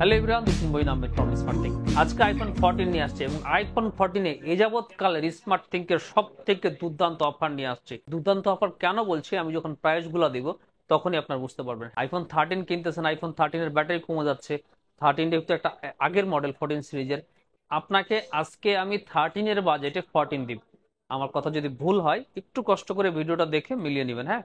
Hello everyone, this is Moin Ahmed from Smart Think. আজকে iPhone 14 নিয়ে আসছে এবং আইফোন 14 এ এযাবৎকালের স্মার্ট থিঙ্কের সব থেকে দুর্দান্ত অফার নিয়ে আসছে। দুর্দান্ত অফার কেন বলছি, আমি যখন প্রাইসগুলো দিব তখনই আপনারা বুঝতে পারবেন। আইফোন 13 কিনতেছেন, আইফোন 13 এর ব্যাটারি কমে যাচ্ছে। 13 যেহেতু একটা আগের মডেল 14 সিরিজের, আপনাকে আজকে আমি 13 এর বাজেটে 14 দিব। আমার কথা যদি ভুল হয় একটু কষ্ট করে ভিডিওটা দেখে মিলিয়ে নেবেন। হ্যাঁ,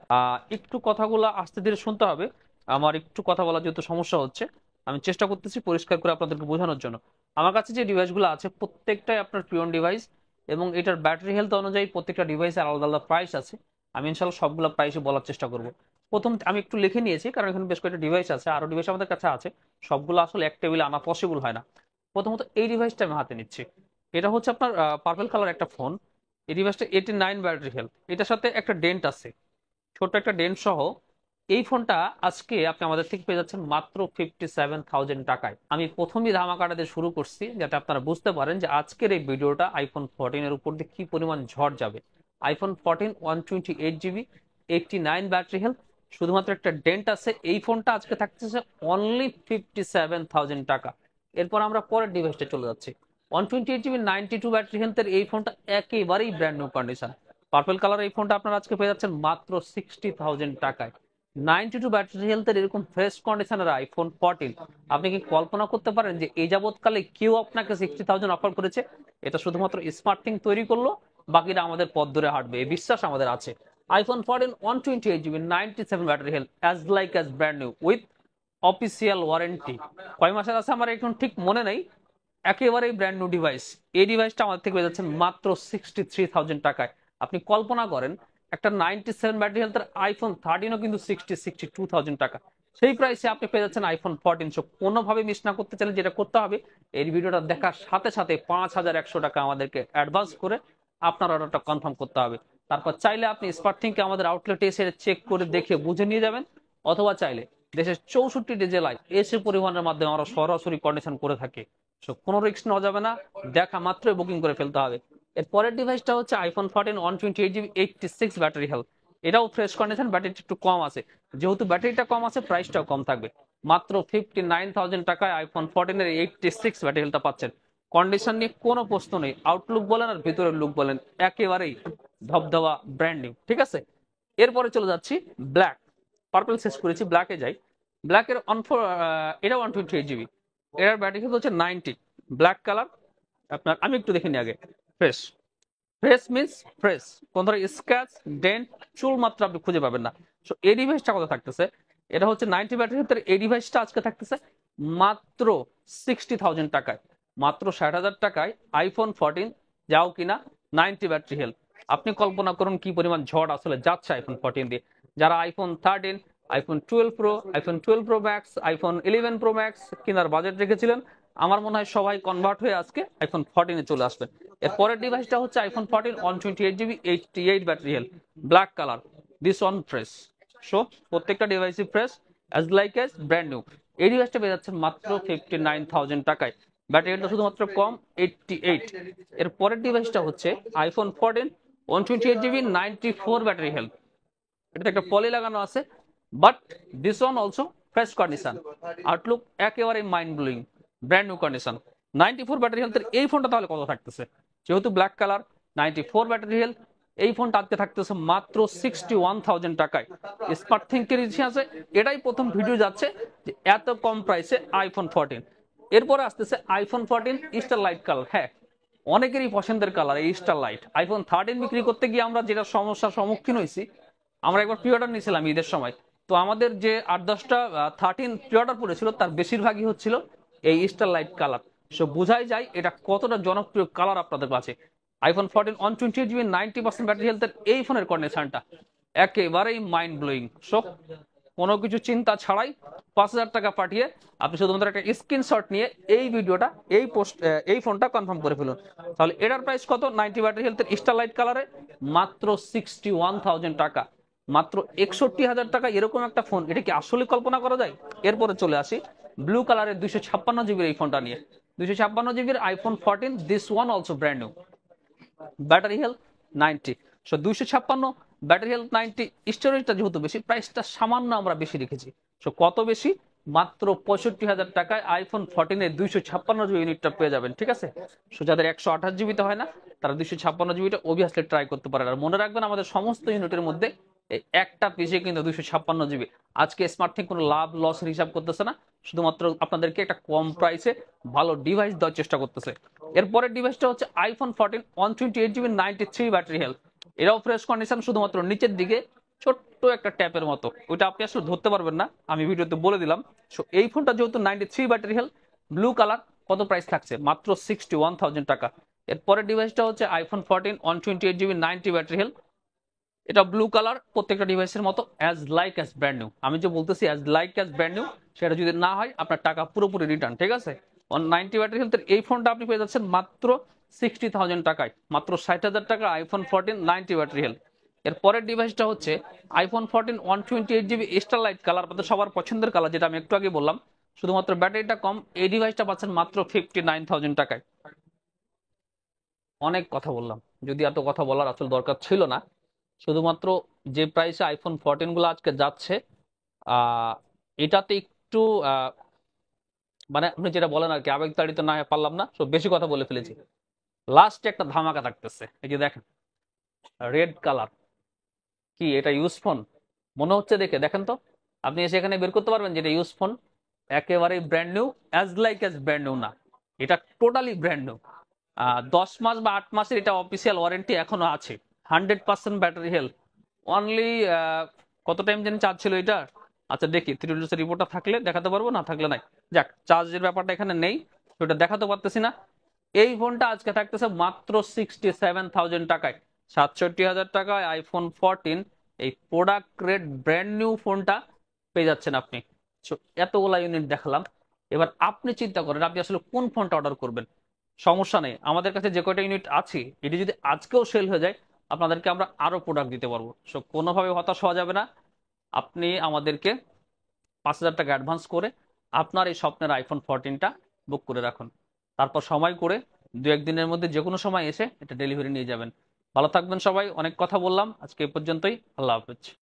একটু কথাগুলো আস্তে ধীরে শুনতে হবে। আমার একটু কথা বলা যেহেতু সমস্যা হচ্ছে, আমি চেষ্টা করতেছি পরিষ্কার করে আপনাদেরকে বোঝানোর জন্য। আমার কাছে যে ডিভাইসগুলো আছে প্রত্যেকটাই আপনার প্রিয়ন ডিভাইস এবং এটার ব্যাটারি হেলথ অনুযায়ী প্রত্যেকটা ডিভাইসের আলাদা আলাদা প্রাইস আছে। আমি ইনশাল্লাহ সবগুলো প্রাইসে বলার চেষ্টা করব। প্রথম আমি একটু লিখে নিয়েছি, কারণ এখানে বেশ কয়েকটা ডিভাইস আছে, আরো ডিভাইস আমাদের কাছে আছে, সবগুলো আসলে এক টেবিলে আনা পসিবল হয় না। প্রথমত এই ডিভাইসটা আমি হাতে নিচ্ছি। এটা হচ্ছে আপনার পার্পল কালার একটা ফোন। এই ডিভাইসটা 89 ব্যাটারি হেলথ, এটার সাথে একটা ডেন্ট আছে, ছোট্ট একটা ডেন্ট সহ। এই ফোনটা আজকে আপনি আমাদের থেকে পেয়ে যাচ্ছেন মাত্র 57,000 টাকায়। আমি প্রথমই ধামাকাটা দিয়ে শুরু করছি যাতে আপনারা বুঝতে পারেন যে আজকের এই ভিডিওটা আইফোন 14 এর উপর দিয়ে কি পরিমাণ ঝড় যাবে। আইফোন 14 128GB 89 ব্যাটারি হেলথ, শুধুমাত্র একটা ডেন্ট আছে। এই ফোনটা আজকে থাকতেছে অনলি 57,000 টাকা। এরপর আমরা পরের ডিভাইসটা চলে যাচ্ছি। 128GB 92 ব্যাটারি হেলথের এই ফোনটা একেবারেই brand new condition. Purple colour এই ফোনটা আপনারা আজকে পেয়ে যাচ্ছেন মাত্র 60,000 টাকায়। 92 ব্যাটারি হেলথের এরকম ফ্রেশ কন্ডিশনের আইফোন 14 আপনি কি কল্পনা করতে পারেন যে এই যাবৎকালে কেউ আপনাকে 60,000 অফার করেছে? এটা শুধুমাত্র স্মার্ট থিং তৈরি করলো, বাকিরা আমাদের পথ ধরে হাঁটবে, এই বিশ্বাস আমাদের আছে। IPhone 14 128GB 97 battery health as like as brand new with official warranty. কয় মাসের আছে আমার এখন ঠিক মনে নেই, একেবারেই ব্র্যান্ড নিউ ডিভাইস। এই ডিভাইসটা আমাদের থেকে পেয়ে যাচ্ছেন মাত্র 63,000 টাকায়। আপনি কল্পনা করেন একটা 97 ব্যাটারি হেলথের আইফোন 13ও কিন্তু 62,000 টাকা। সেই প্রাইসে আপনি পেয়ে যাচ্ছেন আইফোন 14। সো কোনোভাবে মিস না করতে চাইলে যেটা করতে হবে, এই ভিডিওটা দেখার সাথে সাথে 5,100 টাকা আমাদেরকে অ্যাডভান্স করে আপনার অর্ডারটা কনফার্ম করতে হবে। তারপর চাইলে আপনি স্মার্ট থিংকে আমাদের আউটলেটে এসে চেক করে দেখে বুঝে নিয়ে যাবেন, অথবা চাইলে দেশের 64টি জেলায় এসে পরিবহনের মাধ্যমে আমরা সরাসরি কন্ডিশন করে থাকি। সো কোনো রিস্ক নেওয়া যাবে না, দেখা মাত্রই বুকিং করে ফেলতে হবে। এর পরের ডিভাইসটা হচ্ছে আইফোন 14 128GB 86 ব্যাটারি হেলথ। এটাও ফ্রেশ কন্ডিশন, ব্যাটারিটা একটু কম আছে। যেহেতু ব্যাটারিটা কম আছে প্রাইসটাও কম থাকবে। মাত্র 59,000 টাকায় আইফোন 14 এর 86 ব্যাটারি হেলথটা পাচ্ছেন। কন্ডিশন নিয়ে কোনো প্রশ্ন নেই, আউটলুক বলেন আর ভিতরের লুক বলেন একেবারেই ধবধবা ব্র্যান্ড নিউ। ঠিক আছে, এরপরে চলে যাচ্ছি ব্ল্যাক। পার্পল শেষ করেছি, ব্ল্যাকে যাই। ব্ল্যাকের এটা 128GB, এটার ব্যাটারি হেলথ হচ্ছে 90। ব্ল্যাক কালার আপনার, আমি একটু দেখে নিই আগে। ফ্রেশ, ফ্রেশ মিন্স ফ্রেশ, কোন ধরনের স্ক্র্যাচ ডেন্ট চুল মাত্র আপনি খুঁজে পাবেন না। সো এই ডিভাইসটা কত থাকতেছে? এটা হচ্ছে 90 ব্যাটারির ভিতরে এই ডিভাইসটা আজকে থাকতেছে মাত্র 60,000 টাকায়। মাত্র 60,000 টাকায় আইফোন 14 যাও কিনা 90 ব্যাটারি হেলথ। আপনি কল্পনা করুন কি পরিমাণ ঝড় আসলে যাচ্ছে আইফোন 14 দিয়ে। যারা iPhone 13, iPhone 12 pro, iPhone 12 pro max, iPhone 11 pro max কেনার বাজেট রেখেছিলেন, আমার মনে হয় সবাই কনভার্ট হয়ে আজকে আইফোন 14 এ চলে আসবেন। এর পরের ডিভাইসটা হচ্ছে iPhone 14 128GB 88 battery health, black colour. This one fresh. So প্রত্যেকটা ডিভাইসই fresh as like as brand new. এই ডিভাইসটা পেয়ে যাচ্ছেন মাত্র 59,000 টাকায়। ব্যাটারি হেলথটা শুধুমাত্র কম 88। এর পরের ডিভাইসটা হচ্ছে আইফোন 14 128GB 94 ব্যাটারি হেলথ। এটাতে একটা পলি লাগানো আছে, but this one also fresh condition, outlook একেবারে mind blowing, brand new condition. 94 battery হেলথের এই ফোনটা তাহলে কত থাকতেছে? যেহেতু ব্ল্যাক কালার, 94 ব্যাটারি হেলথ, এই ফোনটা আজকে থাকতেছে মাত্র 61,000 টাকায়। স্মার্ট থিঙ্কের ইতিহাসে এটাই প্রথম ভিডিও যাচ্ছে যে এত কম প্রাইসে আইফোন 14। এরপরে আসতেছে আইফোন 14 স্টার লাইট কালার। হ্যাঁ, অনেকেরই পছন্দের কালার এই স্টার লাইট। আইফোন 13 বিক্রি করতে গিয়ে আমরা যেটা সমস্যার সম্মুখীন হয়েছি, আমরা একবার প্রি অর্ডার নিয়েছিলাম ঈদের সময়, তো আমাদের যে 8-10টা 13 প্রি অর্ডার পড়েছিল তার বেশিরভাগই হচ্ছিল এই স্টার লাইট কালার। সো বোঝাই যায় এটা কতটা জনপ্রিয় কালার আপনাদের কাছে। আইফোন 14 128GB 90% ব্যাটারি হেলথের এই ফোনের কন্ডিশনটা একেবারেই মাইন্ড ব্লোয়িং। সো কোনো কিছু চিন্তা ছাড়াই 5,000 টাকা পাঠিয়ে আপনি শুধুমাত্র একটা স্ক্রিনশট নিয়ে এই ভিডিওটা এই ফোনটা কনফার্ম করে ফেলুন। তাহলে এটার প্রাইস কত? 90 ব্যাটারি হেলথের স্টার লাইট কালারে মাত্র 61,000 টাকা। মাত্র 61,000 টাকা এরকম একটা ফোন, এটা কি আসলে কল্পনা করা যায়? এরপরে চলে আসি ব্লু কালারের 256GB এই ফোনটা নিয়ে। 256GB iPhone 14, this one also brand new, battery health 90। So 256 battery health 90, স্টোরেজটা যেহেতু বেশি, প্রাইসটা সামান্য আমরা বেশি রেখেছি। সো কত বেশি? মাত্র 65,000 টাকায় আইফোন 14 256 জিবি ইউনিটটা পেয়ে যাবেন। ঠিক আছে, সো যাদের 128 জিবিতে হয় না তারা 256 জিবিটা অবভিয়াসলি ট্রাই করতে পারেন। আর মনে রাখবেন আমাদের সমস্ত ইউনিটের মধ্যে এই একটা পিসে কিন্তু 256 জিবি। আজকে স্মার্টথিং কোনো লাভ লসের হিসাব করতেছে না, শুধুমাত্র আপনাদেরকে একটা কম প্রাইসে ভালো ডিভাইস দেওয়ার চেষ্টা করতেছে। এরপরের ডিভাইসটা হচ্ছে আইফোন 14 128 জিবি 93 ব্যাটারি হেলথ। এটাও ফ্রেশ কন্ডিশন, শুধুমাত্র নিচের দিকে ছোট্ট একটা ট্যাপের মতো, ওইটা আপনি আসলে ধরতে পারবেন না, আমি ভিডিওতে বলে দিলাম। সো এই ফোনটা যেহেতু 93 ব্যাটারি হেলথ, ব্লু কালার, কত প্রাইস থাকছে? মাত্র 61,000 টাকা। এরপরের ডিভাইসটা হচ্ছে আইফোন 14 128 জিবি 90 ব্যাটারি হেলথ। এটা ব্লু কালার, প্রত্যেকটা ডিভাইসের মতো as like as brand new. আমি যে বলতেছি as like as brand new, সেটা যদি না হয় আপনার টাকা পুরোপুরি রিটার্ন। ঠিক আছে, 90 ব্যাটারি হেলথের এই ফোনটা আপনি পেয়ে যাচ্ছেন মাত্র 60,000 টাকায়, মাত্র 60,000 টাকা আইফোন 14 90 ব্যাটারি হেলথ। এর পরের ডিভাইসটা হচ্ছে আইফোন 14 128 জিবি স্টারলাইট কালার, আপনাদের সবার পছন্দের কালার, যেটা আমি একটু আগে বললাম, শুধুমাত্র ব্যাটারিটা কম। এই ডিভাইসটা পাচ্ছেন মাত্র 59,000 টাকায়। অনেক কথা বললাম, যদি এত কথা বলার আসলে দরকার ছিল না। শুধুমাত্র যে প্রাইসে আইফোন 14 গুলো আজকে যাচ্ছে, আহ এটাতে একটু মানে আপনি যেটা বলেন আর কি, আবেগতাড়িত না হয়ে পারলাম না, তো বেশি কথা বলে ফেলেছি। লাস্টে একটা ধামাকা থাকতেছে, এই যে দেখেন রেড কালার। কি এটা ইউজ ফোন মনে হচ্ছে? দেখে দেখেন তো, আপনি এসে এখানে বের করতে পারবেন যে এটা ইউজ ফোন? একেবারেই brand new, as like as brand new না, এটা টোটালি ব্র্যান্ড নিউ। 10 মাস বা 8 মাসের এটা অফিসিয়াল ওয়ারেন্টি এখনো আছে। 100% ব্যাটারি হেলথ। অনলি কত টাইম যেন চার্জ ছিল এটা? আচ্ছা দেখি, 3 রিপোর্টটা থাকলে দেখাতে পারবো, না থাকলে নাই। যাক, চার্জের ব্যাপারটা এখানে নেই, ওটা দেখাতে পারতেছি না। এই ফোনটা আজকে থাকতেছে মাত্র 67,000 টাকায়। 67,000 টাকায় আইফোন 14 এই প্রোডাক্ট গ্রেড ব্র্যান্ড নিউ ফোনটা পেয়ে যাচ্ছেন আপনি। So, এতগুলা ইউনিট দেখালাম, এবার আপনি চিন্তা করেন আপনি আসলে কোন ফোনটা অর্ডার করবেন। সমস্যা নেই, আমাদের কাছে যে কয়টা ইউনিট আছে এটি যদি আজকেও সেল হয়ে যায়, আপনাদেরকে আমরা আরো প্রোডাক্ট দিতে পারবো। সো কোনোভাবে হতাশ হওয়া যাবে না। আপনি আমাদেরকে 5,000 টাকা অ্যাডভান্স করে আপনার এই স্বপ্নের আইফোন 14টা বুক করে রাখুন। তারপর সময় করে 2-1 দিনের মধ্যে যে কোনো সময় এসে এটা ডেলিভারি নিয়ে যাবেন। ভালো থাকবেন সবাই, অনেক কথা বললাম, আজকে এই পর্যন্তই। আল্লাহ হাফেজ।